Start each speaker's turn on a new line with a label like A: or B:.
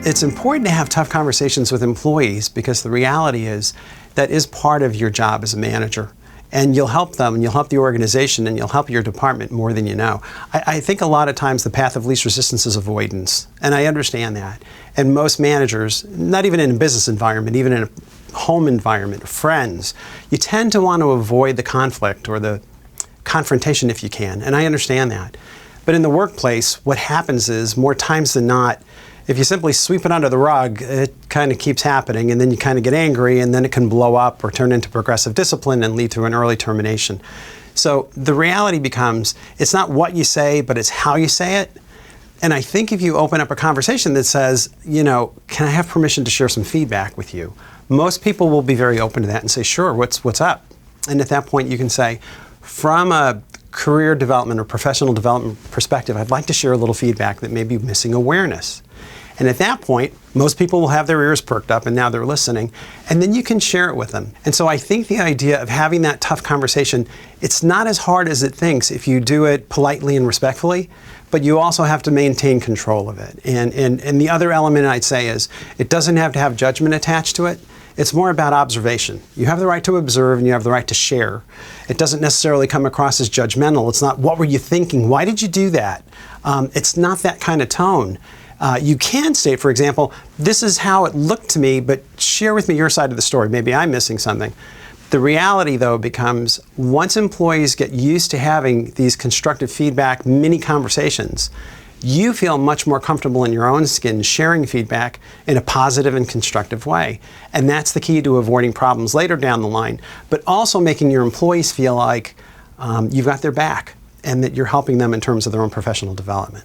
A: It's important to have tough conversations with employees because the reality is that is part of your job as a manager. And you'll help them, and you'll help the organization, and you'll help your department more than you know. I think a lot of times the path of least resistance is avoidance, and I understand that. And most managers, not even in a business environment, even in a home environment, friends, you tend to want to avoid the conflict or the confrontation if you can, and I understand that. But in the workplace, what happens is, more times than not, if you simply sweep it under the rug, it kind of keeps happening, and then you kind of get angry, and then it can blow up or turn into progressive discipline and lead to an early termination. So the reality becomes, it's not what you say, but it's how you say it. And I think if you open up a conversation that says, you know, can I have permission to share some feedback with you? Most people will be very open to that and say, sure, what's up? And at that point you can say, from a career development or professional development perspective, I'd like to share a little feedback that may be missing awareness. And at that point, most people will have their ears perked up and now they're listening, and then you can share it with them. And so I think the idea of having that tough conversation, it's not as hard as it thinks if you do it politely and respectfully, but you also have to maintain control of it. And the other element I'd say is, it doesn't have to have judgment attached to it. It's more about observation. You have the right to observe and you have the right to share. It doesn't necessarily come across as judgmental. It's not, what were you thinking? Why did you do that? It's not that kind of tone. You can state, for example, this is how it looked to me, but share with me your side of the story. Maybe I'm missing something. The reality, though, becomes once employees get used to having these constructive feedback mini conversations, you feel much more comfortable in your own skin sharing feedback in a positive and constructive way. And that's the key to avoiding problems later down the line, but also making your employees feel like you've got their back and that you're helping them in terms of their own professional development.